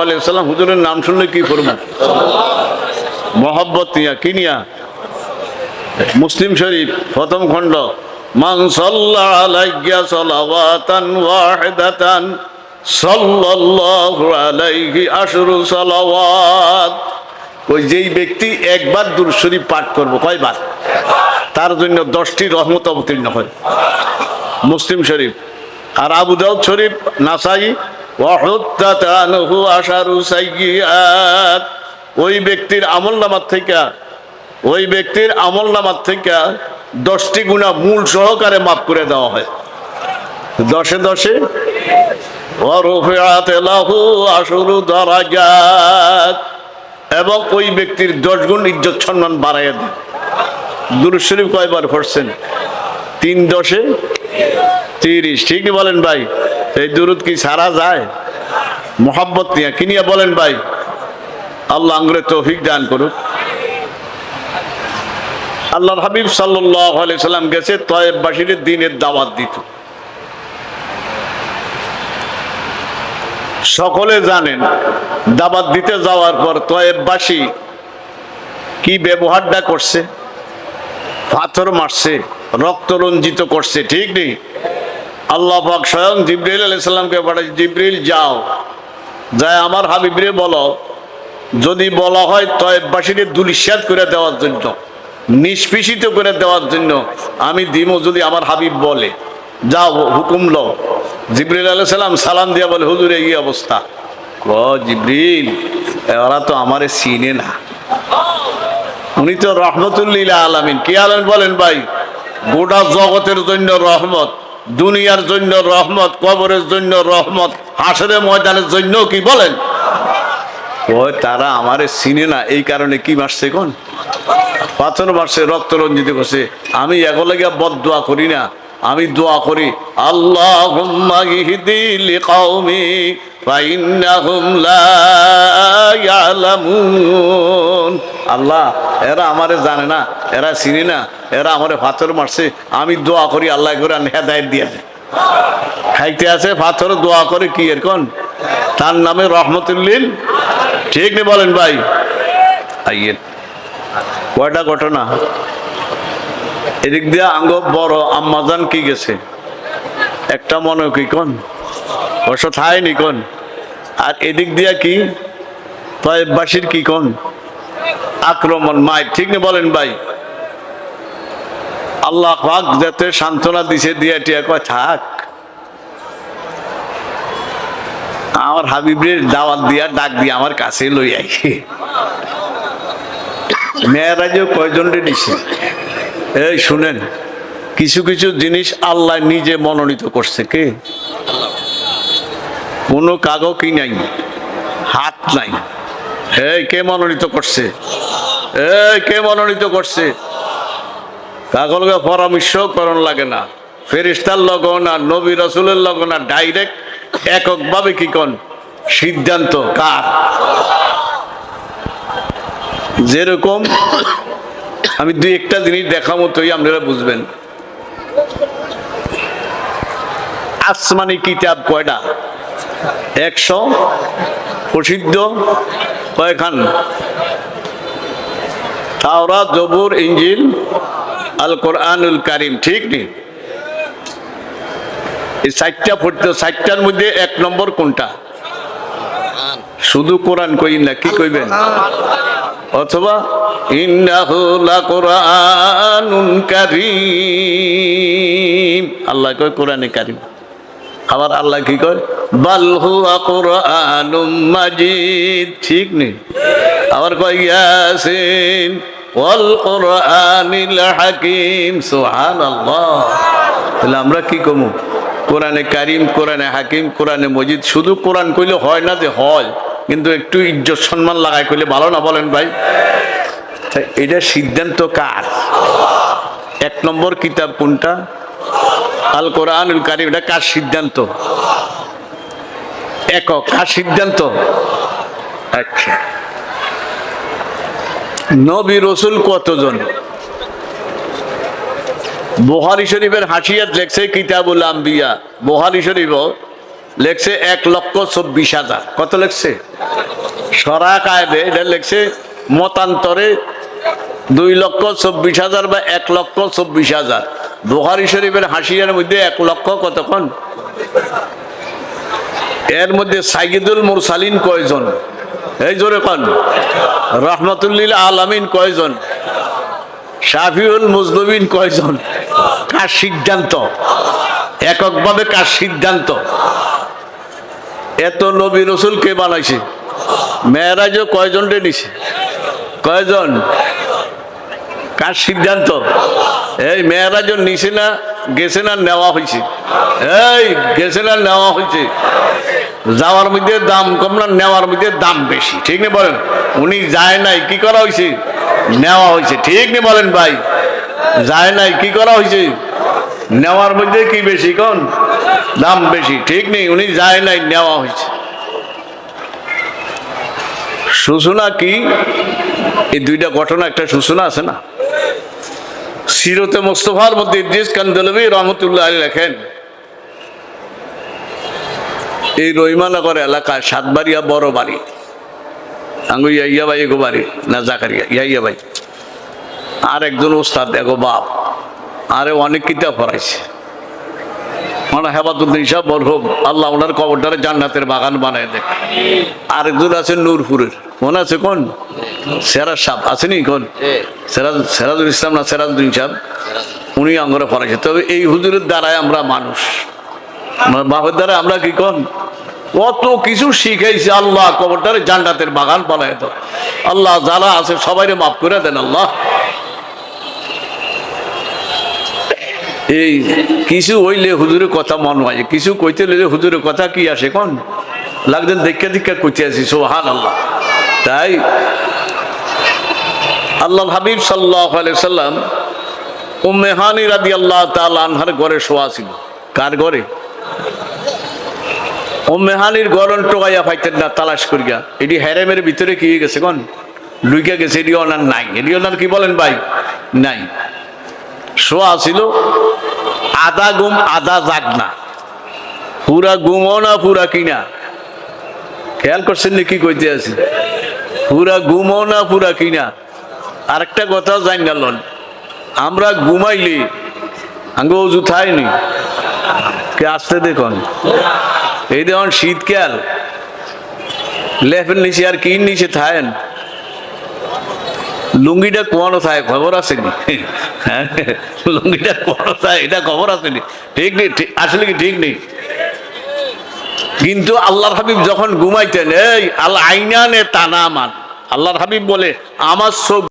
আলাইহি ওয়াসাল্লাম হুজুরের নাম শুনলে কি করবেন? মহব্বত নিয়া, কি নিয়া? মুসলিম শরীফ প্রথম খণ্ড, মান সাল্লা আলাইয়া সালাওয়াতান ওয়াহিদাতান সাল্লাল্লাহু আলাইহি আশরু সালাওয়াত। ওই যেই ব্যক্তি একবার দুরূদ শরীফ পাঠ করবে, কয়বার? তার জন্য 10টি রহমত অবতীর্ণ হয়। মুসলিম শরীফ। আর আবু দাউদ শরীফ, নাসাই, ওয়াহুত্তাত আনহু আশারু সাইয়্যাত। ওই ব্যক্তির আমলনামার থেকে 10টি গুনাহ মূল সহকারে মাফ করে দেওয়া হয়। 10-এ 10-এ ওয়া রুফিআত লাহু আশরু দারাজাত। এবং ওই ব্যক্তির 10 গুণ ইজ্জত সম্মান বাড়াইয়া দেয়। দুরূদ শরীফ কয়বার পড়ছেন? 3-10-এ 30। ঠিক বলেন ভাই? এই দুরূদ কি সারা যায়? মোহাব্বত নিয়ে, কি নিয়ে বলেন ভাই? আল্লাহ আঙ্গুরে তৌফিক দান করুক। আল্লাহর হাবিব সাল্লাল্লাহু আলাইহি সাল্লাম গেছে তয়েববাসীর দ্বীনের দাওয়াত দিত। সকলে জানেন দাওয়াত দিতে যাওয়ার পর তয়েববাসী কি ব্যবহারটা করছে? পাথর মারছে, রক্ত রঞ্জিত করছে, ঠিক নেই? আল্লাহ পাক স্বয়ং জিবরিল আলাইহিস সালামকে পাঠাইছে, জিবরিল যাও, যায় আমার হাবিবরে বলো, যদি বলা হয় তয়েববাসীকে দুলিশাত করে দেওয়ার জন্য, নিষ্পেষিত করে দেওয়ার জন্য, আমি দিমো যদি আমার হাবিব বলে। যাও, হুকুম লও। জিবরিল আলাইহিস সালাম সালাম দিয়া বলে, হুজুর এই অবস্থা। জিবরিল, ওরা তো আমারে চিনে না, উনি তো রহমতুল লিল আলামিন। কি আলামিন বলেন ভাই? গোটা জগতের জন্য রহমত, দুনিয়ার জন্য রহমত, কবরের জন্য রহমত, হাসরের ময়দানের জন্য কি বলেন? তারা আমারে চিনে না, এই কারণে কি মারছে কোন? পাথর মারছে, রক্ত রঞ্জিত করছে। আমি এগুলো বদদোয়া করি না, আমি দোয়া করি, আল্লাহুম্মা ইহদি লিকাওমি ফাইন্নাহুম লা ইয়ালামুন। আল্লাহ, এরা আমারে জানে না, এরা চিনে না, এরা আমারে পাথর মারছে, আমি দোয়া করি আল্লাহ করে হেদায়েত দিয়ে দেয়। খাইতে আছে পাথর, দোয়া করে কি এর কোন? তার নামে রহমতুল লিল। ঠিক নেই বলেন ভাই? আইয়ের কয়টা ঘটনা এদিক দিয়া আঙ্গ বড় আম্মাজান কি গেছে একটা মনে কি কোন অবশ্য থায়নি কোন, আর এদিক দিয়া কি তয়েববাসীর কি কোন আক্রমণ মায়। ঠিক নেই বলেন ভাই? আল্লাহ পাক যাতে সান্ত্বনা দিছে, দিয়া টিয়া কয় থাক, আমার হাবিবের দাওয়াত দিয়া ডাক দিয়া আমার কাছে লই আই। মেয়েরাজও কয়জন রে দিছে? এই শুনেন, কিছু কিছু জিনিস আল্লাহ নিজে মনোনীত করছে। কে? কোনো কাগজ কি নাই, হাত নাই। এই কে মনোনীত করছে? এই কে মনোনীত করছে? কাগজকে পরামর্শ করণ লাগে না, ফেরেশতার লগো না, নবী রাসূলের লগো না, ডাইরেক্ট এককভাবে কি কোন সিদ্ধান্ত কার? যেরকম আমি দুই একটা জিনিস দেখা মতোই আপনারা বুঝবেন। আসমানি কিতাব কয়টা? 100। প্রসিদ্ধ কয়খান? তাওরাত, জবুর, ইনজিল, আল কোরআনুল কারীম। ঠিক নেই? এই 4টা পড়তে, 4টার মধ্যে 1 নম্বর কোনটা? শুধু কোরআন কই না, কি কইবেন? অথবা ইন্নাহু লাকুরআনুন কারীম। আল্লাহ কয় কোরআনে কারীম। আবার আল্লাহ কি কয়? বাল হুয়া কুরআনুম মাজিদ। ঠিক নেই? আবার কয় ইয়াসিন ওয়াল কুরআনিল হাকীম। সুবহানাল্লাহ। তাহলে আমরা কি কমু? কোরআনে কারীম, কোরআনে হাকিম, কোরআনে মজিদ। শুধু কোরআন কইলে হয় না, যে হয়, কিন্তু একটু ইজ্জত সম্মান লাগাই কইলে ভালো না, বলেন ভাই? এটা সিদ্ধান্ত কার? 1 নম্বর কিতাব কোনটা? আল কোরআনুল কারীম। এটা কার সিদ্ধান্ত? একক। কার সিদ্ধান্ত? আচ্ছা, নবী রাসূল কতজন? বুখারী শরীফের হাসিয়াত লেখছে কিতাবুল আম্বিয়া। বুখারী শরীফ লেখছে 1,24,000। কত লেখছে? সরা কায়দে এটা লেখছে মতান্তরে 2,24,000 বা 1,24,000। বুখারী শরীফের হাসিয়ার মধ্যে 1 লক্ষ কতক্ষণ? এর মধ্যে সাইয়্যিদুল মুরসালিন কয়জন? এই জোরে কন। রহমাতুল্লিল আলামিন কয়জন? শাফিউল মুজনবিন কয়জন? কার সিদ্ধান্ত? এককভাবে কার সিদ্ধান্ত? এত নবী রসুল কে বানাইছে? মেরাজও কয়জন রে নিছে? কয়জন? কার সিদ্ধান্ত? এই মেরাজও নিছে না গেছে না নেওয়া হয়েছে? এই গেছে না নেওয়া হয়েছে? যাওয়ার মধ্যে দাম কম না নেওয়ার মধ্যে দাম বেশি, ঠিক না বলেন? উনি যায় নাই, কি করা হয়েছে? নেওয়া হয়েছে, ঠিক না বলেন ভাই? যায় নাই, কি করা হয়েছে? নেওয়ার মধ্যে কি বেশি কোন? দাম বেশি, ঠিক নেই? উনি যায় নাই, নেওয়া হয়েছে। সূচনা কি? এই দুইটা ঘটনা একটা সূচনা আছে না? সিরতে মুস্তাফার মধ্যে ইদ্রিস কান্দলভী রহমতুল্লাহ আলাইহি লেখেন, এই রহিমানগর এলাকায় সাতবাড়িয়া বড় বাড়ি, আঙ্গু ইয়াইয়া ভাই এগো বাড়ি না জাকারিয়া ইয়াইয়া ভাই, আর একজন ওস্তাদ এগো বাপ, আরে অনেক কিতাব পড়াইছে। মানে হেফাজতুদ্দিন সাহেব মরহুম, আল্লাহ ওনার কবরটারে জান্নাতের বাগান বানায় দেয়। আরেকজন আছে নূরপুরের, মনে আছে কোন? সেরাজ সাহেব আসেনি কোন? সেরাজুল ইসলাম না সেরাজুদ্দিন সাহেব, উনি আঙ্গরে পড়াইছে। তবে এই হুজুরের দ্বারাই আমরা মানুষ, আমার বাপের দ্বারা আমরা কি কোন কত কিছু শিখাইছে। আল্লাহ কবরটারে জান্নাতের বাগান বানায় দাও। আল্লাহ যারা আছে সবাইরে মাফ করে দেন আল্লাহ। এই কিছু হইলে হুজুরের কথা মন হয়, কিছু কইতে হইলে হুজুরের কথা কি আসে কোন? লাগতেন দেখা দেখা কইতে আসি সুবহান আল্লাহ। তাই আল্লাহ হাবিব সাল্লাল্লাহু আলাইহি সাল্লাম উম্মে হানি রাদিয়াল্লাহু তাআলা আনহার ঘরে শোয়া ছিল। কার ঘরে? উম্মে হানির গরন টোকাইয়া পাইতেন না, তালাশ করিয়া। এটি হেরেমের ভিতরে কি গেছে কোন? লুইকা গেছে, এটি ওনার নাই। এটি ওনার কি বলেন ভাই? নাই। শোয়া ছিল, আধা ঘুম আধা জাগনা, পুরা ঘুমও না পুরা কিনা। খেয়াল করছেন কি কইতে আছে? পুরা ঘুমও না পুরা কিনা। আরেকটা কথা জান গেলেন, আমরা ঘুমাইলি আঙ্গ অজু থাইনি কে আসতে দেখুন। এই দেখুন শীতকাল, লেফের নিচে আর কি নিচে থাকেন, লুঙ্গিটা কোয়ানো থাকে, খবর আসেনি? লুঙ্গিটা কোয়ানো থাকে, এটা খবর আসেনি? ঠিক নেই, আসলে কি ঠিক নেই? কিন্তু আল্লাহর হাবিব যখন ঘুমাইতেন, এই আল আইনানে তানামান, আল্লাহর হাবিব বলে আমার চোখ